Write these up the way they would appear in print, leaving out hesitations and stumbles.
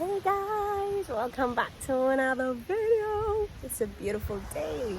Hey guys, welcome back to another video. It's a beautiful day.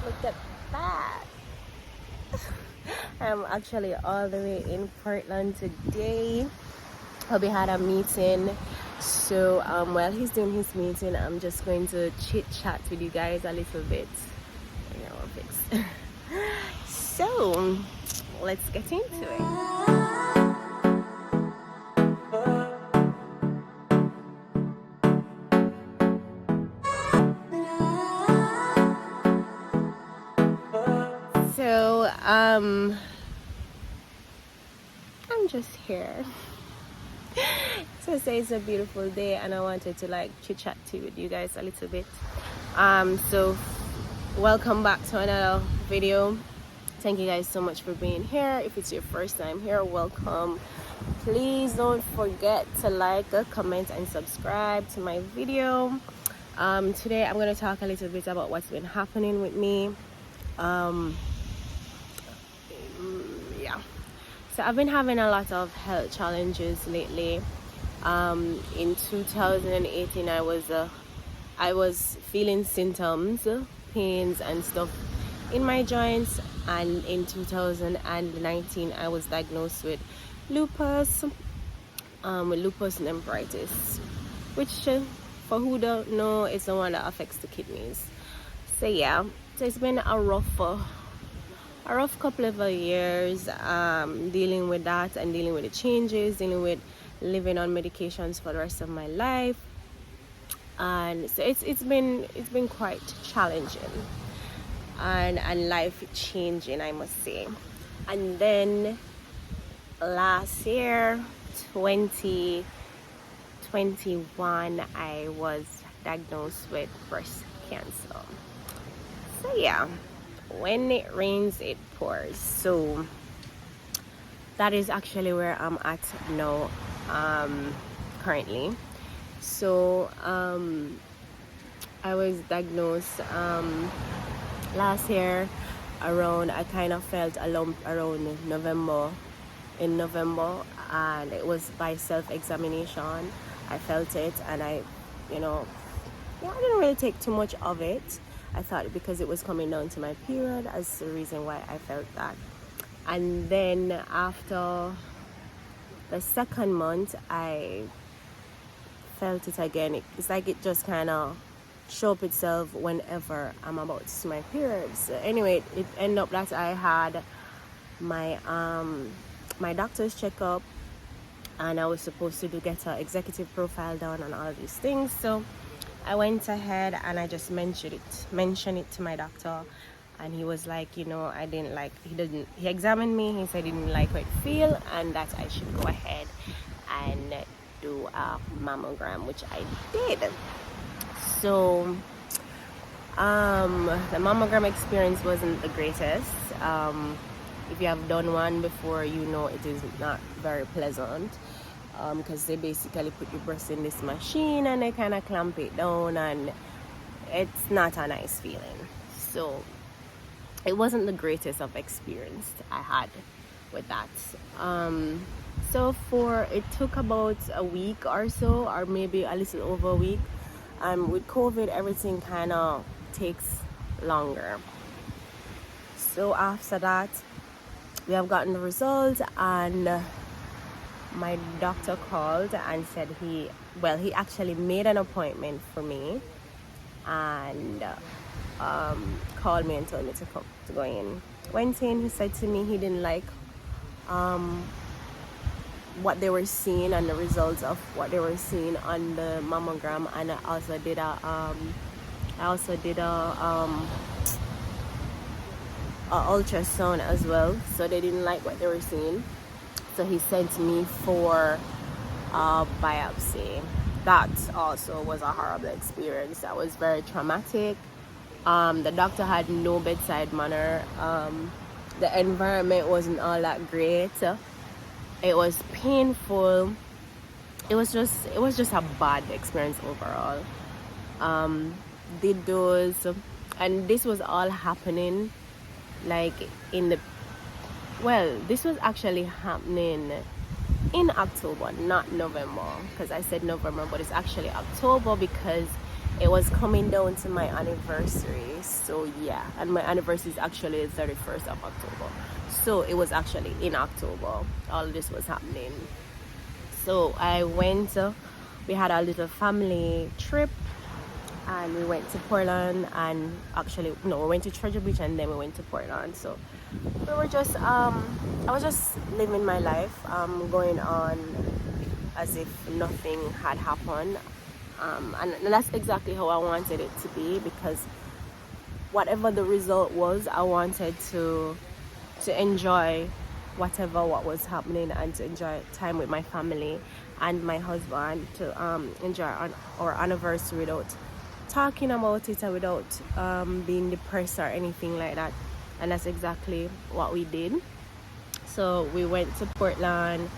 Look at that. I'm actually all the way in Portland today. Hubby had a meeting, so while he's doing his meeting, I'm just going to chit chat with you guys a little bit. So let's get into it. So I'm just here. So say it's a beautiful day and I wanted to like chit chat with you guys a little bit. So welcome back to another video. Thank you guys so much for being here. If it's your first time here, welcome. Please don't forget to like, comment and subscribe to my video. Today I'm going to talk a little bit about what's been happening with me. So I've been having a lot of health challenges lately. In 2018 I was feeling symptoms, pains and stuff in my joints, and in 2019 I was diagnosed with lupus, nephritis, which for who don't know, is the one that affects the kidneys. So yeah, so it's been a rough couple of years dealing with that and dealing with the changes, dealing with living on medications for the rest of my life, and so it's been quite challenging and life changing, I must say. And then last year 2021 I was diagnosed with breast cancer. So yeah, when it rains it pours. So that is actually where I'm at now, currently. So I was diagnosed last year around, I kind of felt a lump around November, and it was by self-examination. I felt it, and I didn't really take too much of it. I thought because it was coming down to my period as the reason why I felt that. And then after the second month I felt it again. It's like it just kind of show up itself whenever I'm about to see my periods. So anyway, it ended up that I had my my doctor's checkup, and I was supposed to get an executive profile done and all these things. So I went ahead and I just mentioned it to my doctor, and he was like, he examined me, he said he didn't like how it feel and that I should go ahead and do a mammogram, which I did. So the mammogram experience wasn't the greatest. If you have done one before, you know it is not very pleasant, because they basically put your breast in this machine and they kind of clamp it down, and it's not a nice feeling. So it wasn't the greatest of experience I had with that. So it took about a week or so, or maybe a little over a week. With COVID, everything kind of takes longer. So after that, we have gotten the results, and my doctor called and said he actually made an appointment for me, and called me and told me to go in. Went in, he said to me he didn't like what they were seeing and the results of what they were seeing on the mammogram, and I also did a ultrasound as well. So they didn't like what they were seeing, so he sent me for a biopsy. That also was a horrible experience. That was very traumatic. The doctor had no bedside manner. The environment wasn't all that great. It was painful. It was just a bad experience overall. Did those, and this was all happening like this was actually happening in October, not November, because I said November, but it's actually October because it was coming down to my anniversary. So yeah, and my anniversary is actually the 31st of October. So it was actually in October all this was happening. So I went, we had a little family trip, and we went to Portland, and actually no, we went to Treasure Beach and then we went to Portland. So we were just I was just living my life, going on as if nothing had happened, and that's exactly how I wanted it to be, because whatever the result was, I wanted to enjoy what was happening, and to enjoy time with my family and my husband, to enjoy our anniversary without talking about it, or without being depressed or anything like that. And that's exactly what we did. So we went to Portland,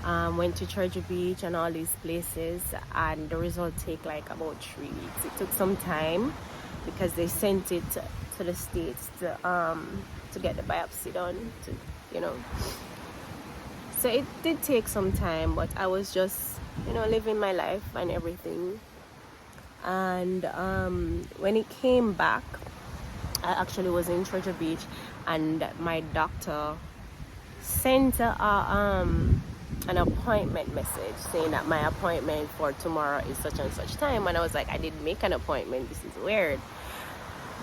went to Treasure Beach and all these places, and the result take like about 3 weeks. It took some time because they sent it to the States to get the biopsy done, so it did take some time, but I was just living my life and everything. And when it came back, I actually was in Treasure Beach, and my doctor sent an appointment message saying that my appointment for tomorrow is such and such time, and I was like, I didn't make an appointment, this is weird.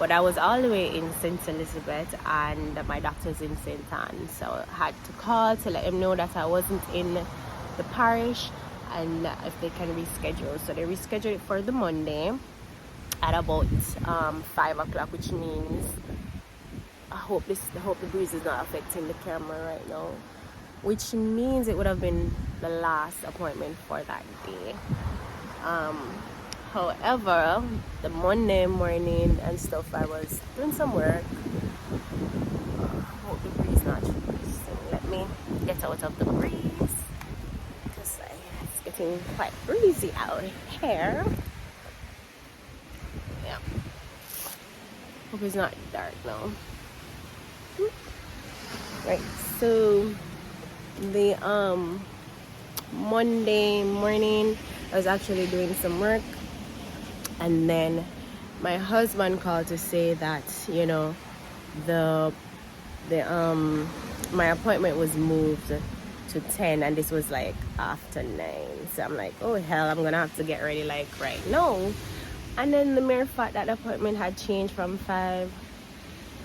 But I was all the way in St. Elizabeth, and my doctor's in St. Anne, so I had to call to let him know that I wasn't in the parish and if they can reschedule. So they rescheduled it for the Monday at about 5 o'clock, which means I hope the breeze is not affecting the camera right now, which means it would have been the last appointment for that day. However, the Monday morning and stuff, I was doing some work. Hope the breeze not too breeze. So let me get out of the breeze, because it's getting quite breezy out here. Yeah. Hope it's not dark now. Right. So the Monday morning, I was actually doing some work. And then my husband called to say that my appointment was moved to 10, and this was like after 9. So I'm like, oh hell, I'm gonna have to get ready like right now. And then the mere fact that the appointment had changed from 5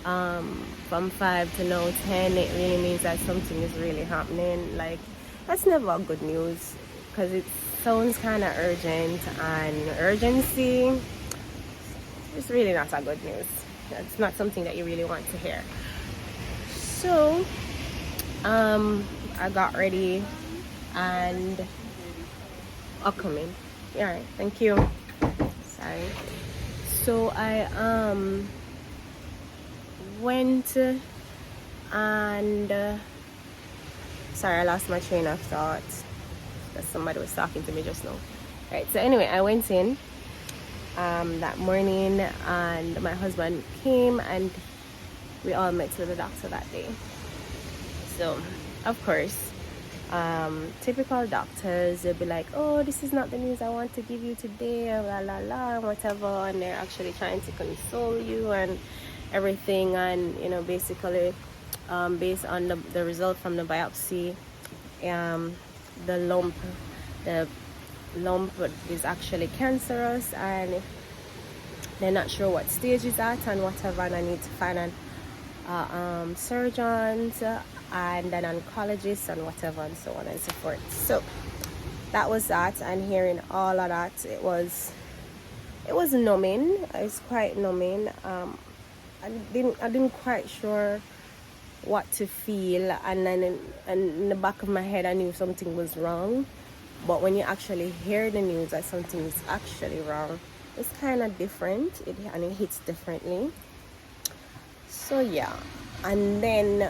to now 10, it really means that something is really happening. Like, that's never good news, because it sounds kind of urgent, and urgency is really not a good news. It's not something that you really want to hear. So I got ready and I'll come in. All right, thank you. Sorry. So I went and sorry, I lost my train of thought. Somebody was talking to me just now. Right, so anyway, I went in that morning, and my husband came, and we all met with the doctor that day. So of course, typical doctors, they'll be like, oh, this is not the news I want to give you today, la la la, whatever, and they're actually trying to console you and everything. And basically, based on the result from the biopsy, the lump is actually cancerous, and they're not sure what stage it's at and whatever, and I need to find an surgeon and an oncologist and whatever, and so on and so forth. So that was that, and hearing all of that, it was numbing. It was quite numbing. I didn't quite sure what to feel, and then in the back of my head I knew something was wrong, but when you actually hear the news that something is actually wrong, it's kind of different, and it hits differently. So yeah, and then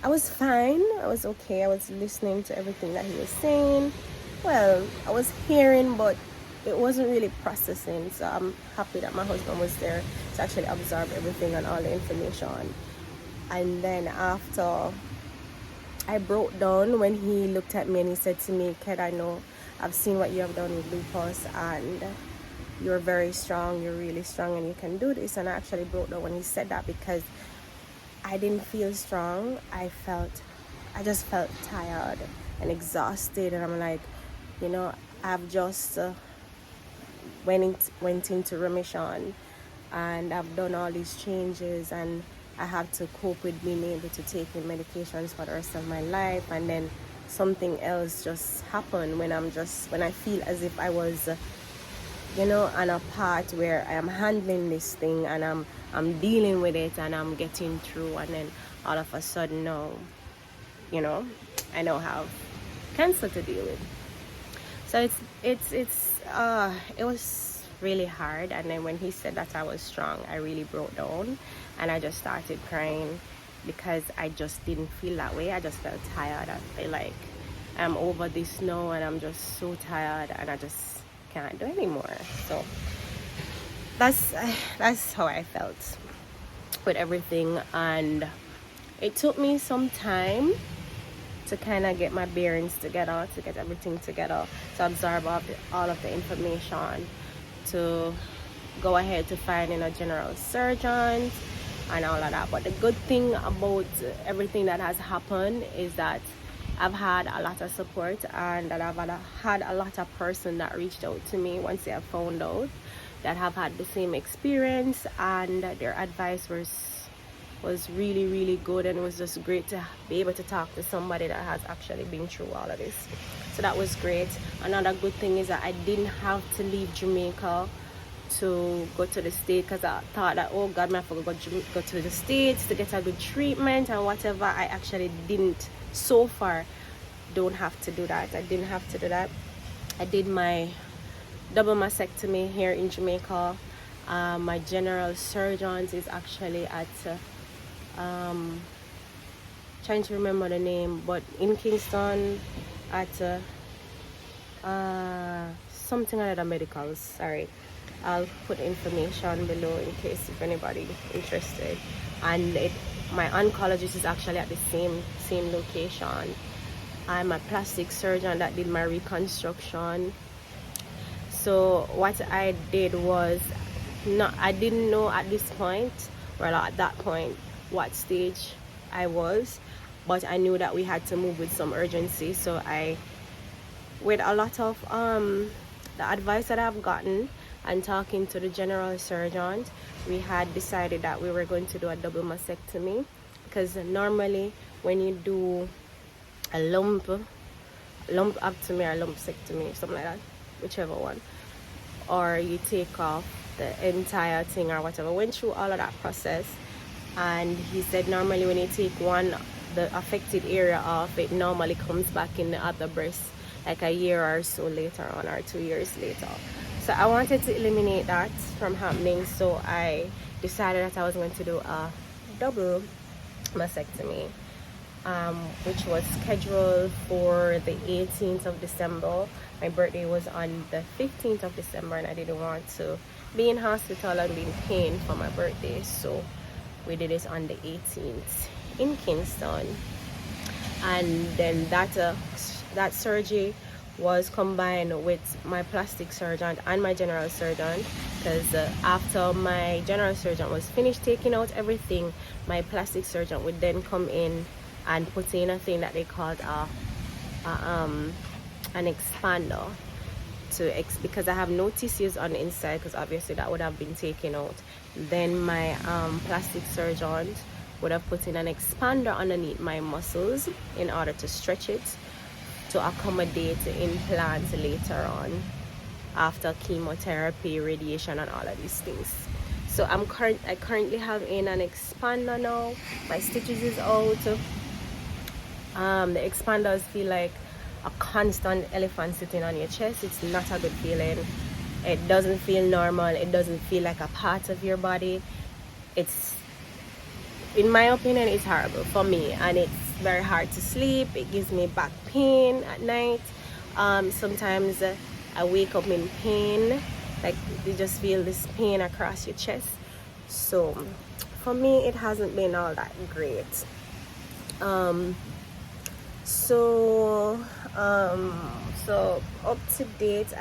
I was fine, I was okay, I was listening to everything that he was saying. Well, I was hearing, but it wasn't really processing. So I'm happy that my husband was there to actually absorb everything and all the information. And then after I broke down when he looked at me and he said to me, "Kid, I know I've seen what you have done with lupus, and you're very strong, you're really strong, and you can do this." And I actually broke down when he said that, because I didn't feel strong. I just felt tired and exhausted, and I'm like, I've just went into remission, and I've done all these changes, and I have to cope with being able to take in medications for the rest of my life, and then something else just happened when I feel as if I was on a part where I am handling this thing, and I'm dealing with it, and I'm getting through, and then all of a sudden now, I now have cancer to deal with. So it was really hard. And then when he said that I was strong, I really broke down, and I just started crying, because I just didn't feel that way. I just felt tired. I feel like I'm over this now, and I'm just so tired, and I just can't do anymore. So that's how I felt with everything. And it took me some time to kind of get my bearings together, to get everything together, to absorb all of the information, to go ahead to finding a general surgeon and all of that. But the good thing about everything that has happened is that I've had a lot of support, and that I've had a lot of person that reached out to me once they have found out, that have had the same experience, and their advice was really, really good. And it was just great to be able to talk to somebody that has actually been through all of this. So that was great. Another good thing is that I didn't have to leave Jamaica to go to the States, because I thought that, oh God, I have to go to the States to get a good treatment and whatever. I actually didn't, so far, don't have to do that. I didn't have to do that. I did my double mastectomy here in Jamaica. My general surgeon is actually at trying to remember the name, but in Kingston at something other medicals. Sorry, I'll put information below in case if anybody interested. And my oncologist is actually at the same location. I'm a plastic surgeon that did my reconstruction. So what I did was, I didn't know at this point, well, at that point, what stage I was, but I knew that we had to move with some urgency. So with a lot of the advice that I've gotten and talking to the general surgeon, we had decided that we were going to do a double mastectomy, because normally when you do a lumpectomy or lumpectomy, something like that, whichever one, or you take off the entire thing or whatever, went through all of that process. And he said normally when you take the affected area off, it normally comes back in the other breast like a year or so later on, or 2 years later. So I wanted to eliminate that from happening, so I decided that I was going to do a double mastectomy, which was scheduled for the 18th of December. My birthday was on the 15th of December, and I didn't want to be in hospital and be in pain for my birthday, so we did it on the 18th in Kingston. And then that surgery was combined with my plastic surgeon and my general surgeon, because after my general surgeon was finished taking out everything, my plastic surgeon would then come in and put in a thing that they called an expander, because I have no tissues on the inside, because obviously that would have been taken out. Then my plastic surgeon would have put in an expander underneath my muscles in order to stretch it to accommodate the implants later on, after chemotherapy, radiation, and all of these things. So I currently have in an expander now. My stitches is out. The expanders feel like a constant elephant sitting on your chest. It's not a good feeling. It doesn't feel normal. It doesn't feel like a part of your body. It's, in my opinion, it's horrible for me, and it's very hard to sleep. It gives me back pain at night. Sometimes I wake up in pain, like you just feel this pain across your chest. So for me, it hasn't been all that great. So so up to date,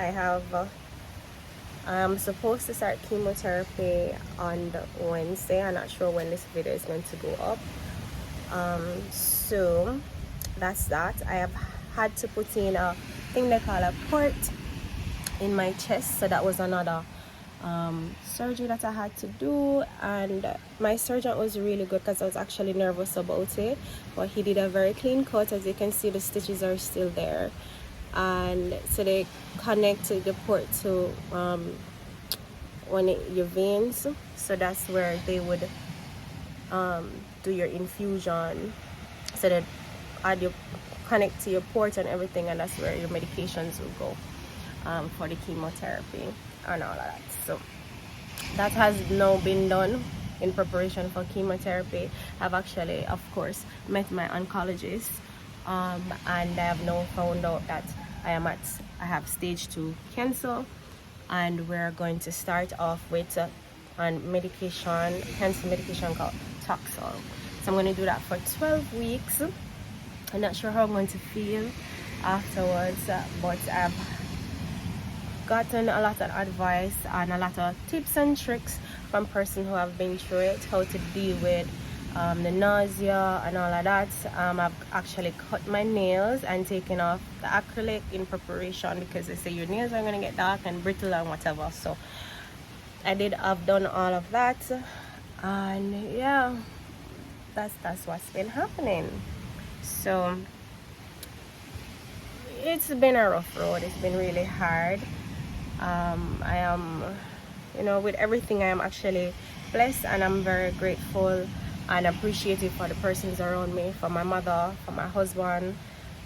I'm supposed to start chemotherapy on the Wednesday. I'm not sure when this video is going to go up. So that's that. I have had to put in a thing they call a port in my chest, so that was another surgery that I had to do, and my surgeon was really good because I was actually nervous about it, but he did a very clean cut. As you can see, the stitches are still there, and so they connected the port to your veins, so that's where they would do your infusion. So that you connect to your port and everything, and that's where your medications will go for the chemotherapy and all of that. So that has now been done in preparation for chemotherapy. I've actually, of course, met my oncologist, and I have now found out that I have stage 2 cancer, and we're going to start off with cancer medication called Taxol. So I'm going to do that for 12 weeks. I'm not sure how I'm going to feel afterwards, but I've gotten a lot of advice and a lot of tips and tricks from persons who have been through it, how to deal with the nausea and all of that. I've actually cut my nails and taken off the acrylic in preparation, because they say your nails are going to get dark and brittle and whatever. So I've done all of that, and yeah, that's what's been happening. So it's been a rough road. It's been really hard. I am, with everything, I am actually blessed, and I'm very grateful and appreciative for the persons around me, for my mother, for my husband,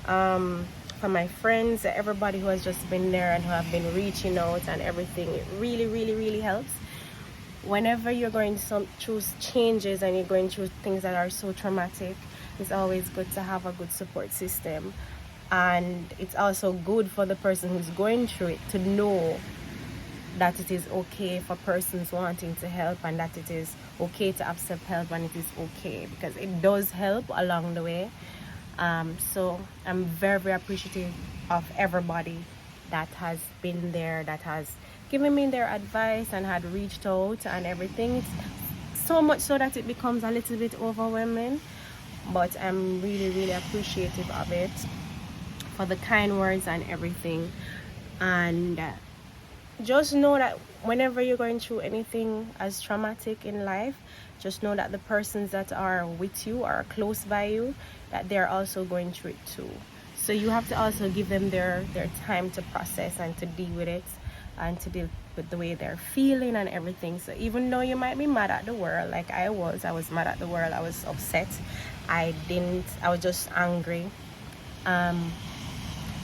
for my friends, everybody who has just been there and who have been reaching out and everything. It really, really, really helps. Whenever you're going through changes and you're going through things that are so traumatic, it's always good to have a good support system. And it's also good for the person who's going through it to know that it is okay for persons wanting to help, and that it is okay to accept help, and it is okay, because it does help along the way. So I'm very, very appreciative of everybody that has been there, that has given me their advice and had reached out and everything. It's so much so that it becomes a little bit overwhelming, but I'm really, really appreciative of it, for the kind words and everything. And just know that whenever you're going through anything as traumatic in life, just know that the persons that are with you, are close by you, that they're also going through it too. So you have to also give them their time to process and to deal with it, and to deal with the way they're feeling and everything. So even though you might be mad at the world, like I was mad at the world, I was upset, I was just angry.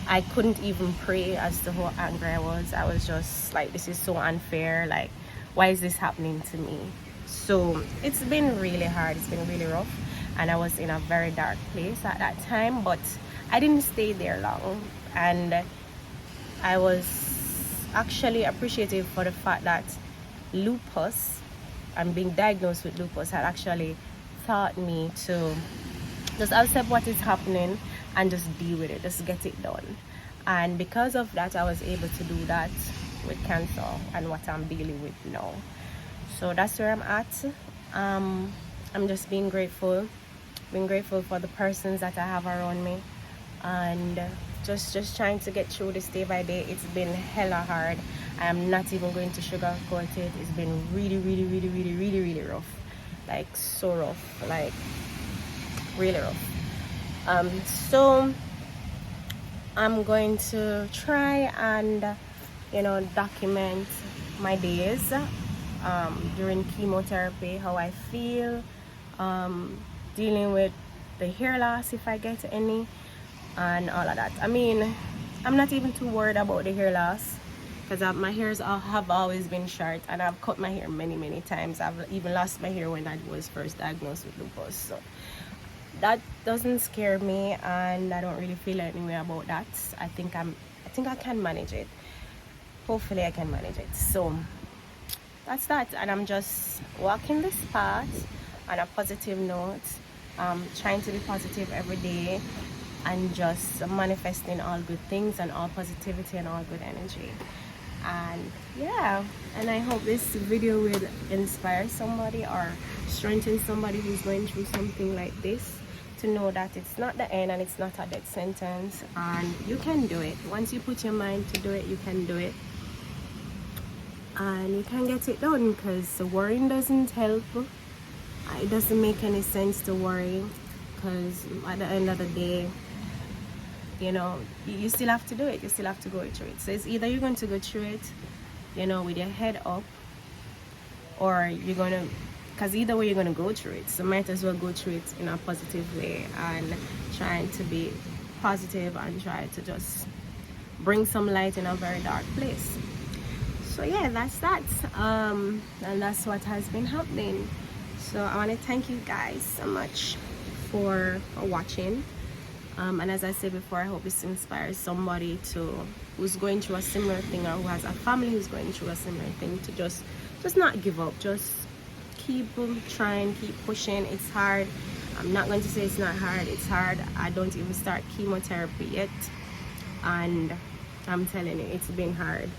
I couldn't even pray as to how angry I was. I was just like, this is so unfair. Like, why is this happening to me? So it's been really hard. It's been really rough. And I was in a very dark place at that time, but I didn't stay there long. And I was actually appreciative for the fact that lupus, and being diagnosed with lupus, had actually taught me to just accept what is happening and just deal with it, just get it done. And because of that, I was able to do that with cancer and what I'm dealing with now. So that's where I'm at. I'm just being grateful for the persons that I have around me, and just trying to get through this day by day. It's been hella hard. I am not even going to sugarcoat it. It's been really, really, really, really, really, really rough. Like, so rough, like really rough. So I'm going to try and document my days during chemotherapy, how I feel, dealing with the hair loss if I get any, and all of that. I mean, I'm not even too worried about the hair loss, because my hairs have always been short, and I've cut my hair many times. I've even lost my hair when I was first diagnosed with lupus. So that doesn't scare me, and I don't really feel any way about that. I think I can manage it. Hopefully I can manage it. So that's that, and I'm just walking this path on a positive note, trying to be positive every day, and just manifesting all good things and all positivity and all good energy. And yeah, and I hope this video will inspire somebody or strengthen somebody who's going through something like this, to know that it's not the end and it's not a death sentence, and you can do it. Once you put your mind to do it, you can do it, and you can get it done, because worrying doesn't help. It doesn't make any sense to worry, because at the end of the day, you know, you still have to do it. You still have to go through it. So it's either you're going to go through it, you know, with your head up, or you're going to, because either way you're going to go through it. So might as well go through it in a positive way, and trying to be positive and try to just bring some light in a very dark place. So yeah, that's that. And that's what has been happening. So I want to thank you guys so much for watching. And as I said before, I hope this inspires somebody who's going through a similar thing, or who has a family who's going through a similar thing, to just not give up. Just keep trying, keep pushing. It's hard. I'm not going to say it's not hard. It's hard. I don't even start chemotherapy yet, and I'm telling you, it's been hard.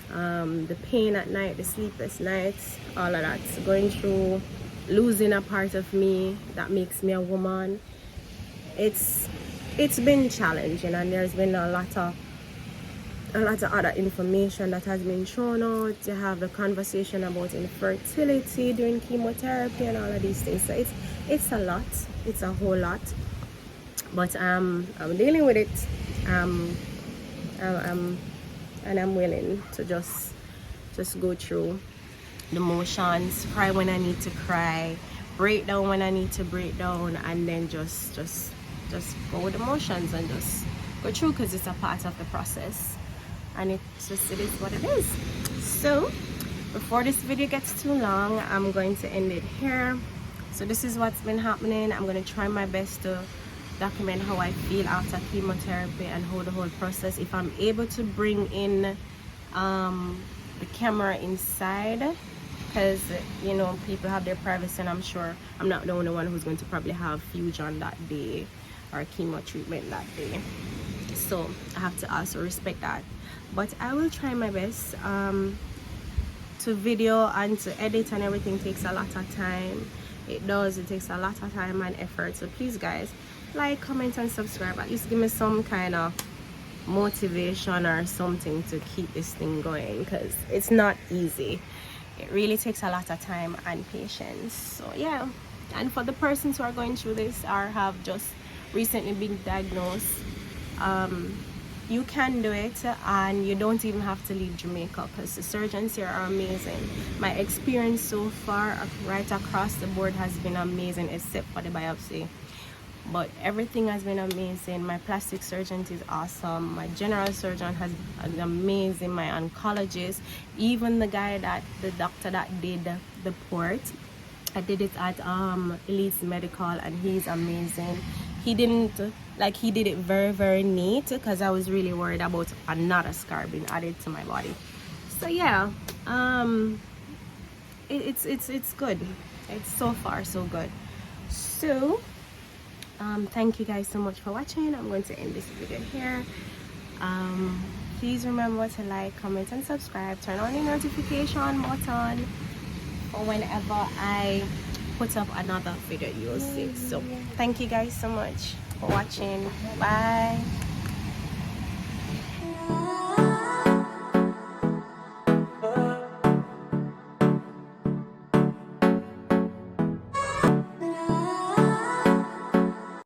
The pain at night, the sleepless nights, all of that. So going through losing a part of me that makes me a woman, it's been challenging, and there's been a lot of other information that has been thrown out. You have the conversation about infertility during chemotherapy and all of these things. So it's a lot. It's a whole lot. But I'm dealing with it. And I'm willing to just go through the motions, cry when I need to cry, break down when I need to break down, and then just go with the motions and just go through, because it's a part of the process, and it is what it is. So before this video gets too long, I'm going to end it here. So this is what's been happening. I'm going to try my best to document how I feel after chemotherapy and how the whole process, if I'm able to bring in the camera inside, because you know, people have their privacy, and I'm sure I'm not the only one who's going to probably have fusion that day or chemo treatment that day, so I have to also respect that. But I will try my best. To video and to edit and everything takes a lot of time. It takes a lot of time and effort. So please guys, like, comment and subscribe. At least give me some kind of motivation or something to keep this thing going, because it's not easy. It really takes a lot of time and patience. So yeah, and for the persons who are going through this or have just recently been diagnosed, you can do it, and you don't even have to leave Jamaica, because the surgeons here are amazing. My experience so far right across the board has been amazing, except for the biopsy, but everything has been amazing. My plastic surgeon is awesome, my general surgeon has been amazing, my oncologist, even the doctor that did the port, I did it at Elite Medical, and he's amazing. He did it very, very neat, because I was really worried about another scar being added to my body. So yeah, it's good. It's so far so good. So thank you guys so much for watching. I'm going to end this video here. Please remember to like, comment and subscribe. Turn on the notification button for whenever I put up another video, you'll see. So thank you guys so much for watching. Bye.